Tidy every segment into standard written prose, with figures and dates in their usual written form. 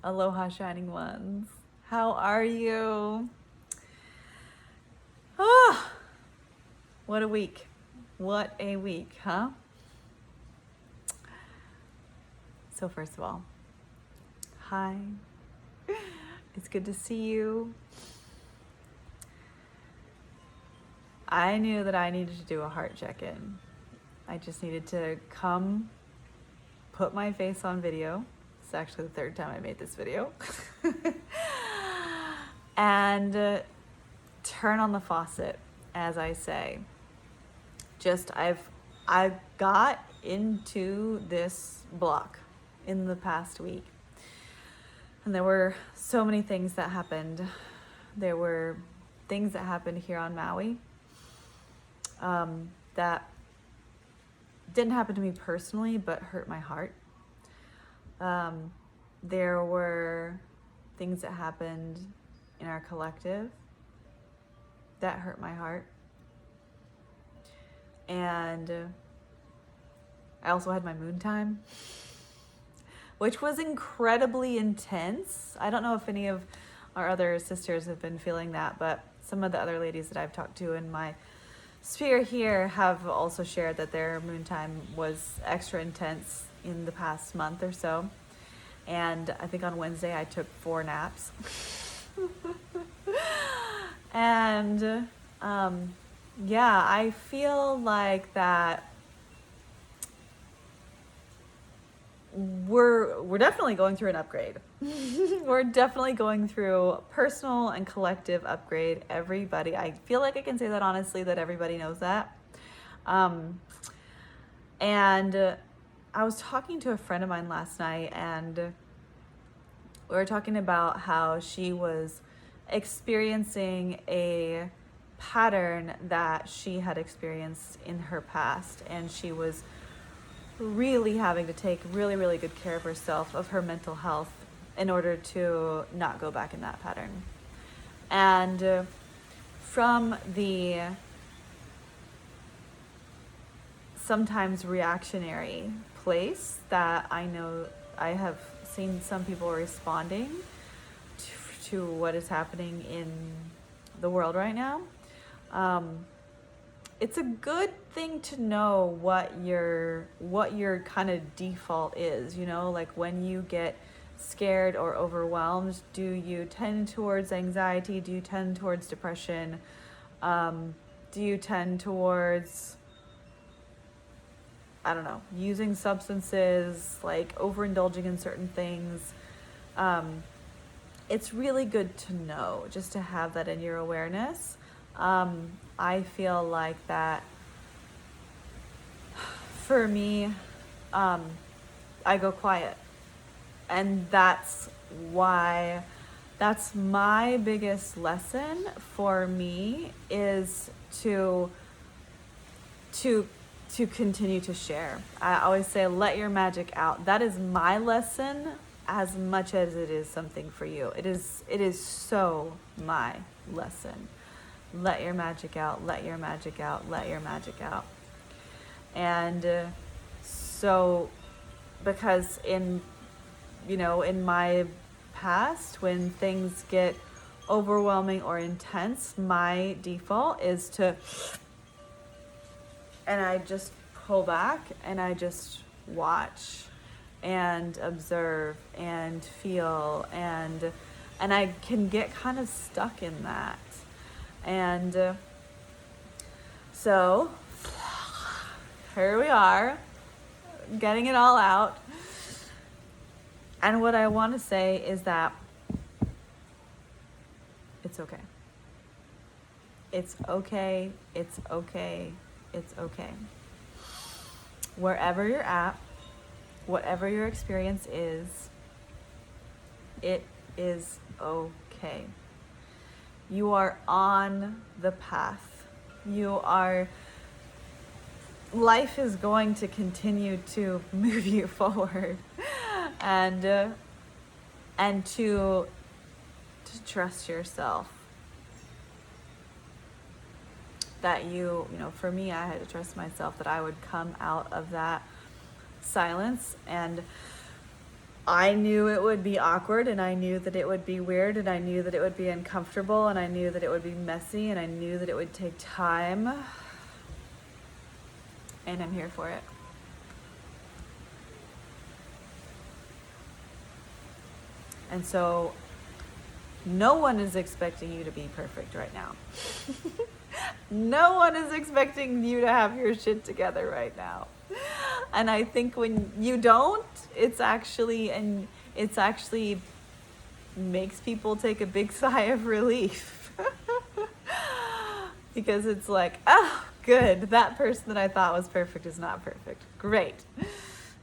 Aloha, shining ones. How are you? Ah, what a week. What a week, huh? So first of all, hi. It's good to see you. I knew that I needed to do a heart check-in. I just needed to come put my face on video. It's actually the third time I made this video. And turn on the faucet, as I say. I got into this block in the past week. And there were so many things that happened. There were things that happened here on Maui that didn't happen to me personally, but hurt my heart. There were things that happened in our collective that hurt my heart. And I also had my moon time, which was incredibly intense. I don't know if any of our other sisters have been feeling that, but some of the other ladies that I've talked to in my sphere here have also shared that their moon time was extra intense in the past month or so. And I think on Wednesday I took 4 naps. And yeah, I feel like that we're definitely going through an upgrade. We're definitely going through personal and collective upgrade. Everybody, I feel like I can say that honestly, that everybody knows that. And I was talking to a friend of mine last night, and we were talking about how she was experiencing a pattern that she had experienced in her past, and she was really having to take really, really good care of herself, of her mental health, in order to not go back in that pattern. And from the sometimes reactionary place that I know I have seen some people responding to what is happening in the world right now, it's a good thing to know what your kind of default is, you know, like when you get scared or overwhelmed, do you tend towards anxiety? Do you tend towards depression? Do you tend towards, I don't know, using substances, like overindulging in certain things? It's really good to know, just to have that in your awareness. I feel like that for me, I go quiet. And that's my biggest lesson for me, is to continue to share. I always say, let your magic out. That is my lesson as much as it is something for you. It is so my lesson. Let your magic out, let your magic out, let your magic out. And so, because in my past, when things get overwhelming or intense, my default is to, and I just pull back and I just watch and observe and feel, and I can get kind of stuck in that. And so here we are, getting it all out. And what I want to say is that it's okay. It's okay. It's okay. It's okay. Wherever you're at, whatever your experience is, it is okay. You are on the path. Life is going to continue to move you forward, and to trust yourself. That for me, I had to trust myself that I would come out of that silence and I knew it would be awkward, and I knew that it would be weird, and I knew that it would be uncomfortable, and I knew that it would be messy, and I knew that it would take time. And I'm here for it. And so no one is expecting you to be perfect right now. No one is expecting you to have your shit together right now. And I think when you don't, it's actually makes people take a big sigh of relief. Because it's like, oh, good. That person that I thought was perfect is not perfect. Great.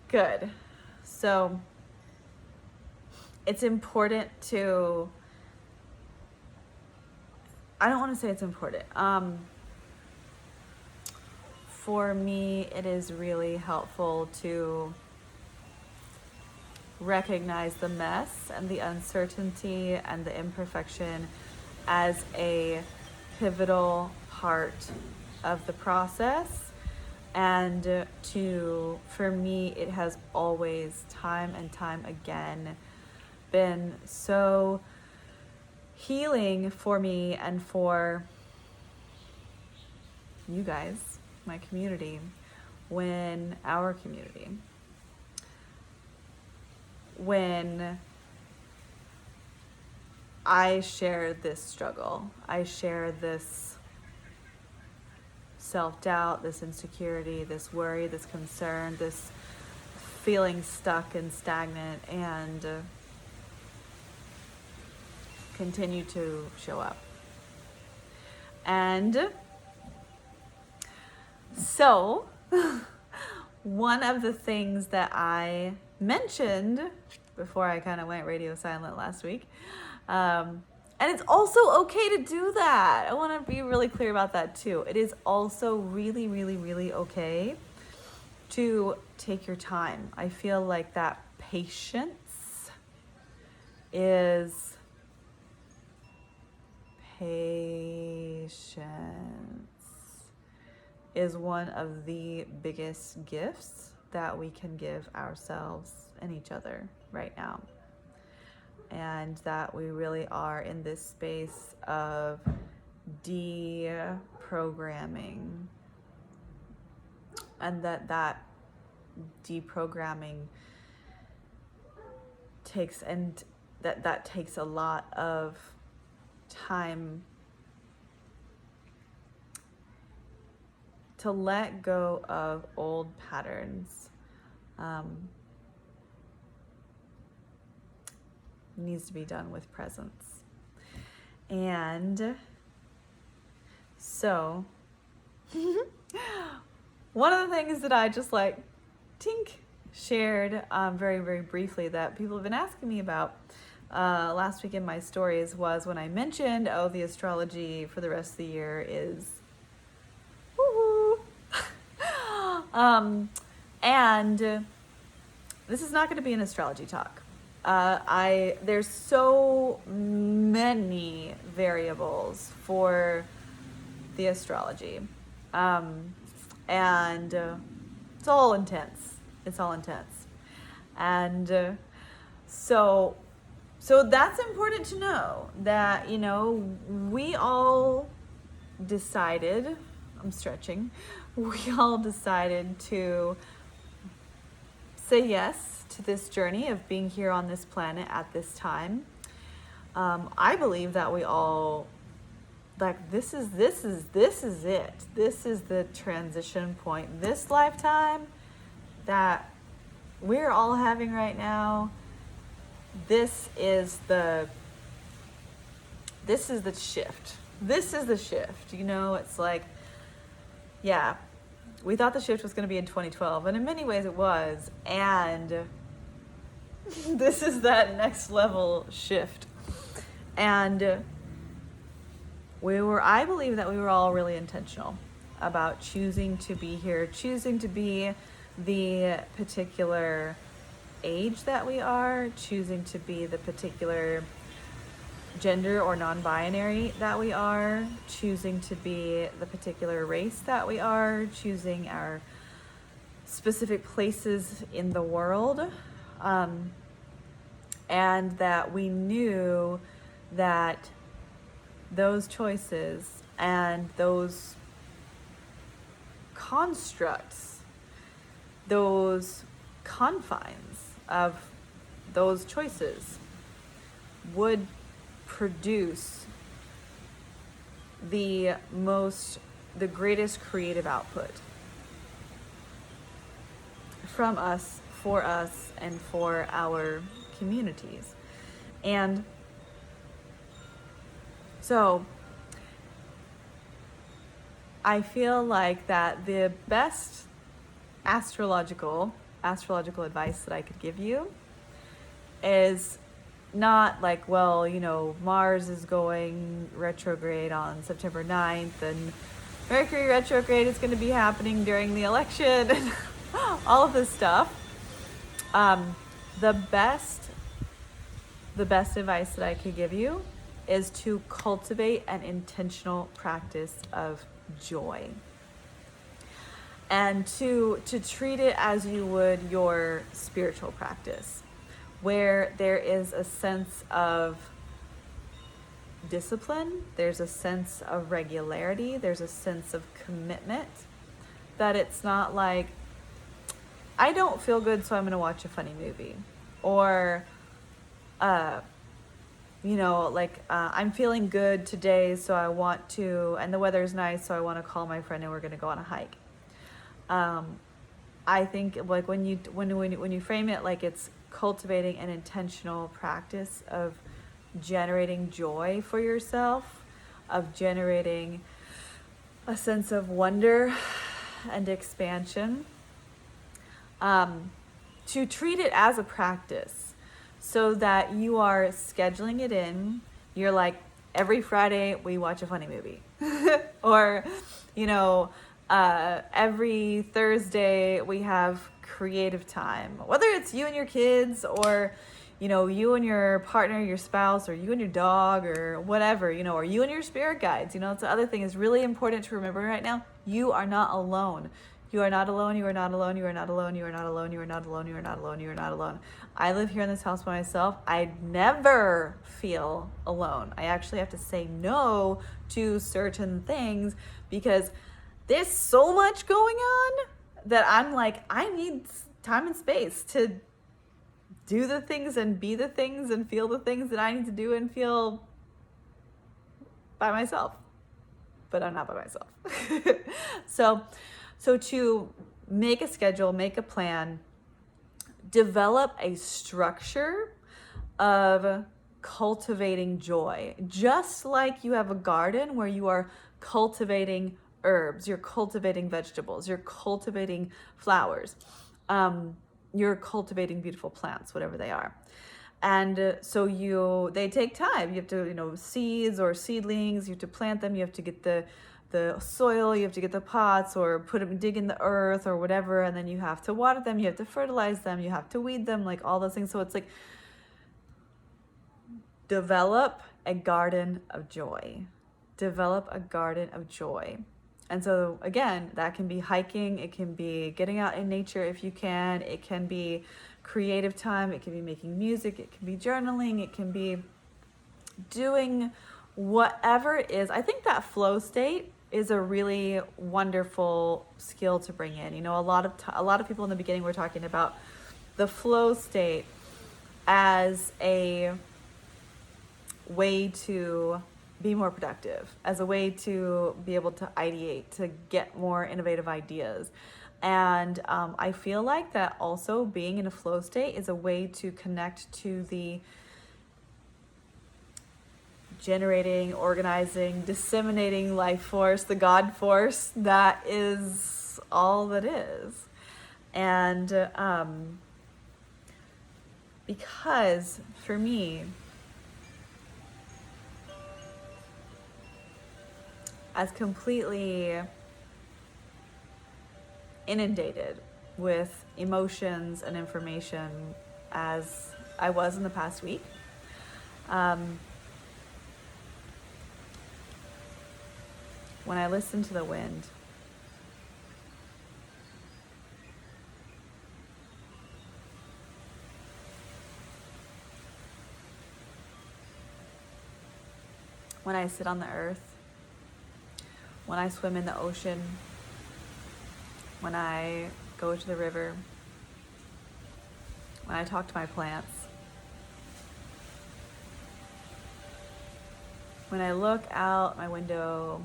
Good. So it's important to, I don't want to say it's important. For me, it is really helpful to recognize the mess and the uncertainty and the imperfection as a pivotal part of the process. And for me, it has always, time and time again, been so healing for me and for you guys, my community, our community, when I share this struggle, I share this self-doubt, this insecurity, this worry, this concern, this feeling stuck and stagnant, and continue to show up. And so one of the things that I mentioned before I kind of went radio silent last week, and it's also okay to do that. I want to be really clear about that too. It is also really, really, really okay to take your time. I feel like that patience is one of the biggest gifts that we can give ourselves and each other right now. And that we really are in this space of deprogramming, and that deprogramming takes a lot of time to let go of old patterns. Needs to be done with presence. And so one of the things that I just like shared very, very briefly that people have been asking me about last week in my stories was when I mentioned, the astrology for the rest of the year is woo-hoo. And this is not going to be an astrology talk. There's so many variables for the astrology. And it's all intense. And so that's important to know that, we all decided, I'm stretching, we all decided to say yes to this journey of being here on this planet at this time. I believe that we all, like, this is it. This is the transition point. This lifetime that we're all having right now, this is the shift. This is the shift. It's like, yeah, we thought the shift was going to be in 2012, and in many ways it was. And this is that next level shift. And I believe that we were all really intentional about choosing to be here, choosing to be the particular age that we are, choosing to be the particular gender or non-binary that we are, choosing to be the particular race that we are, choosing our specific places in the world. and that we knew that those choices and those constructs, those confines of those choices would produce the greatest creative output from us, for us, and for our communities. And so I feel like that the best astrological advice that I could give you is not like, well, you know, Mars is going retrograde on September 9th and Mercury retrograde is going to be happening during the election and all of this stuff. The best advice that I could give you is to cultivate an intentional practice of joy, and to treat it as you would your spiritual practice, where there is a sense of discipline, there's a sense of regularity, there's a sense of commitment, that it's not like, I don't feel good, so I'm going to watch a funny movie, or you know, like, I'm feeling good today, so I want to, and the weather's nice, so I want to call my friend and we're going to go on a hike. I think like when you frame it like it's cultivating an intentional practice of generating joy for yourself, of generating a sense of wonder and expansion, to treat it as a practice, so that you are scheduling it in. You're like, every Friday we watch a funny movie, or, you know, every Thursday we have creative time, whether it's you and your kids, or, you know, you and your partner, your spouse, or you and your dog, or whatever, you know, or you and your spirit guides. You know, it's the other thing is really important to remember right now. You are not alone. You are not alone. You are not alone. You are not alone. You are not alone. You are not alone. You are not alone. You are not alone. I live here in this house by myself. I never feel alone. I actually have to say no to certain things because there's so much going on that I'm like, I need time and space to do the things and be the things and feel the things that I need to do and feel by myself. But I'm not by myself. So to make a schedule, make a plan, develop a structure of cultivating joy. Just like you have a garden where you are cultivating herbs, you're cultivating vegetables, you're cultivating flowers, you're cultivating beautiful plants, whatever they are. And so they take time. You have to, you know, seeds or seedlings, you have to plant them, you have to get the soil, you have to get the pots or dig in the earth or whatever, and then you have to water them, you have to fertilize them, you have to weed them, like all those things. So it's like, develop a garden of joy. Develop a garden of joy. And so again, that can be hiking, it can be getting out in nature if you can, it can be creative time, it can be making music, it can be journaling, it can be doing whatever it is. I think that flow state is a really wonderful skill to bring in. You know, a lot of people in the beginning were talking about the flow state as a way to be more productive, as a way to be able to ideate, to get more innovative ideas. And I feel like that also being in a flow state is a way to connect to the generating, organizing, disseminating life force, the God force that is all that is. And because for me, as completely inundated with emotions and information as I was in the past week, when I listen to the wind, when I sit on the earth, when I swim in the ocean, when I go to the river, when I talk to my plants, when I look out my window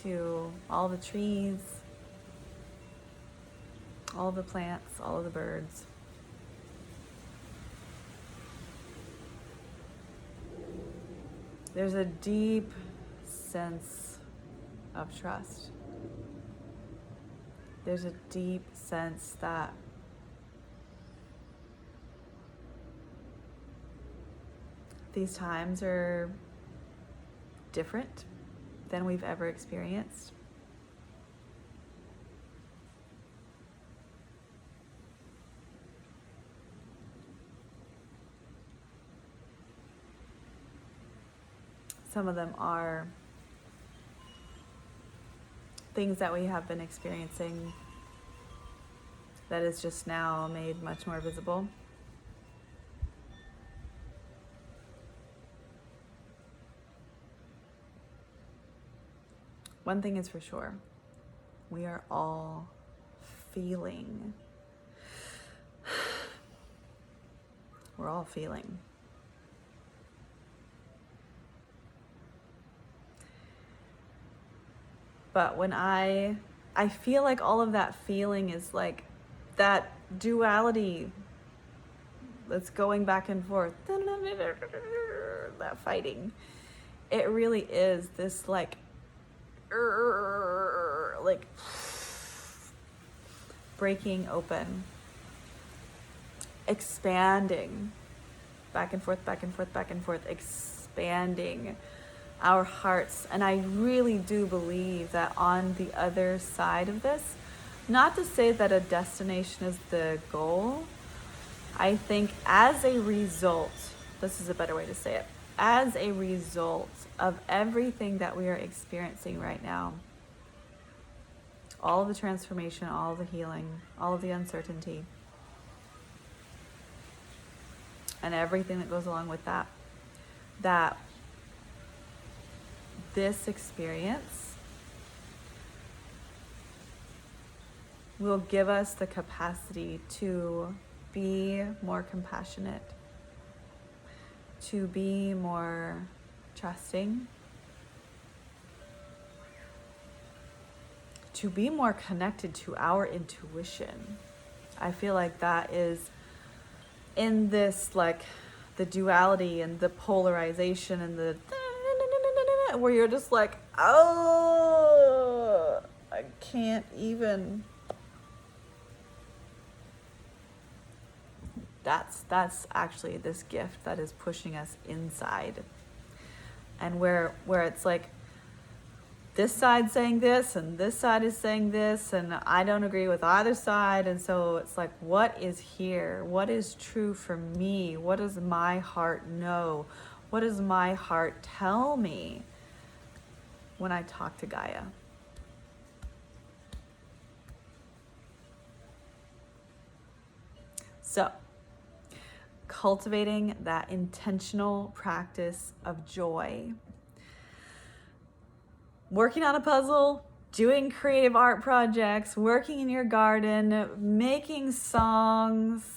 to all the trees, all the plants, all of the birds. There's a deep sense of trust. There's a deep sense that these times are different than we've ever experienced. Some of them are things that we have been experiencing that is just now made much more visible. One thing is for sure, we are all feeling. We're all feeling. But when I feel like all of that feeling is like that duality that's going back and forth, that fighting. It really is this like breaking open, expanding, back and forth, back and forth, back and forth, expanding our hearts. And I really do believe that on the other side of this, not to say that a destination is the goal, I think as a result, this is a better way to say it, as a result of everything that we are experiencing right now, all of the transformation, all of the healing, all of the uncertainty, and everything that goes along with that, that this experience will give us the capacity to be more compassionate, to be more trusting, to be more connected to our intuition. I feel like that is in this, like the duality and the polarization and the where you're just like, oh, I can't even. That's actually this gift that is pushing us inside. And where it's like this side saying this and this side is saying this and I don't agree with either side, and so it's like, what is here? What is true for me? What does my heart know? What does my heart tell me when I talk to Gaia? So, cultivating that intentional practice of joy. Working on a puzzle, doing creative art projects, working in your garden, making songs,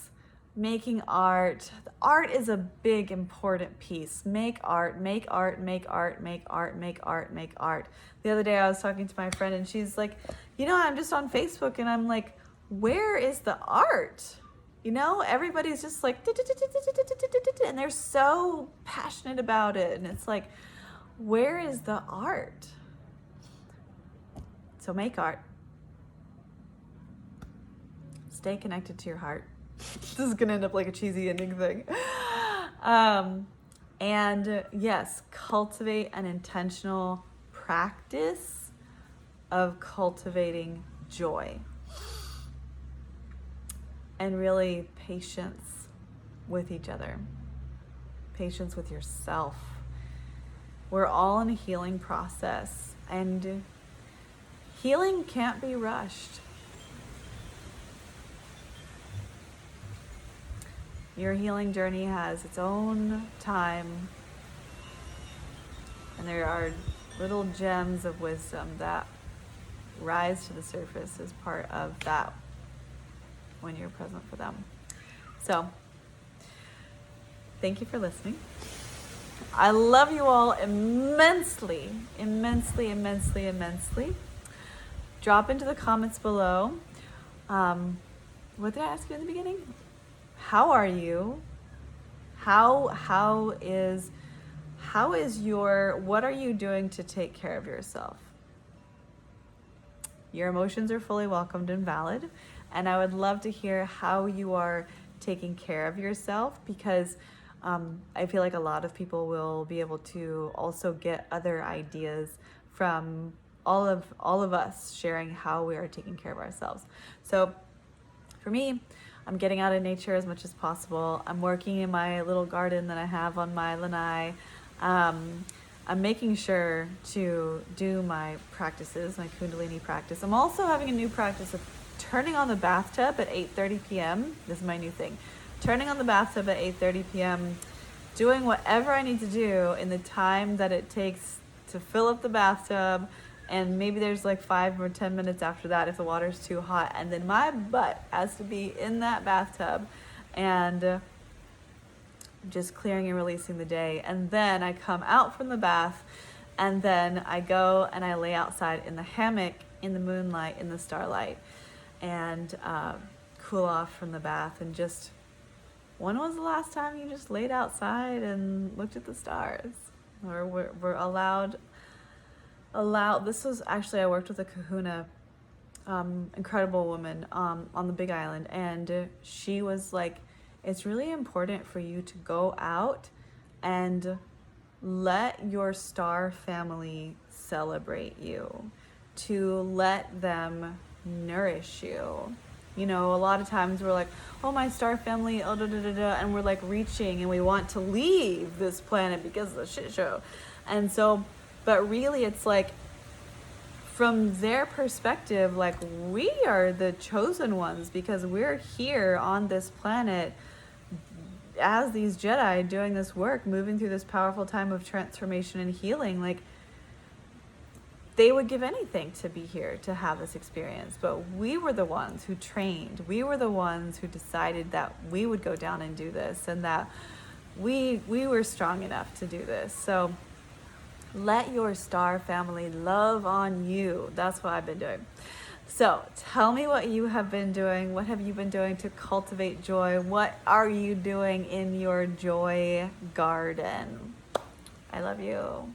making art. Art is a big, important piece. Make art, make art, make art, make art, make art, make art. The other day I was talking to my friend and she's like, I'm just on Facebook, and I'm like, where is the art? Everybody's just like, and they're so passionate about it. And it's like, where is the art? So make art. Stay connected to your heart. This is going to end up like a cheesy ending thing. And yes, cultivate an intentional practice of cultivating joy. And really patience with each other. Patience with yourself. We're all in a healing process, and healing can't be rushed. Your healing journey has its own time, And there are little gems of wisdom that rise to the surface as part of that when you're present for them. So, thank you for listening. I love you all immensely, immensely, immensely, immensely. Drop into the comments below. What did I ask you in the beginning? How are you? How is what are you doing to take care of yourself? Your emotions are fully welcomed and valid. And I would love to hear how you are taking care of yourself, because I feel like a lot of people will be able to also get other ideas from all of us sharing how we are taking care of ourselves. So for me, I'm getting out in nature as much as possible. I'm working in my little garden that I have on my lanai. I'm making sure to do my practices, my Kundalini practice. I'm also having a new practice of turning on the bathtub at 8:30 p.m. This is my new thing. Turning on the bathtub at 8:30 p.m., doing whatever I need to do in the time that it takes to fill up the bathtub, and maybe there's like 5 or 10 minutes after that if the water's too hot, and then my butt has to be in that bathtub and just clearing and releasing the day. And then I come out from the bath, and then I go and I lay outside in the hammock, in the moonlight, in the starlight, and cool off from the bath. And just, when was the last time you just laid outside and looked at the stars? Or we're allowed, this was actually, I worked with a kahuna, incredible woman on the Big Island, and she was like, it's really important for you to go out and let your star family celebrate you, to let them nourish you. You know, a lot of times we're like, oh, my star family, oh, da, da, da, da, and we're like reaching and we want to leave this planet because of the shit show. And so, but really it's like, from their perspective, like, we are the chosen ones because we're here on this planet as these Jedi doing this work, moving through this powerful time of transformation and healing. Like, they would give anything to be here to have this experience, but we were the ones who trained. We were the ones who decided that we would go down and do this, and that we were strong enough to do this. So let your star family love on you. That's what I've been doing. So tell me what you have been doing. What have you been doing to cultivate joy? What are you doing in your joy garden? I love you.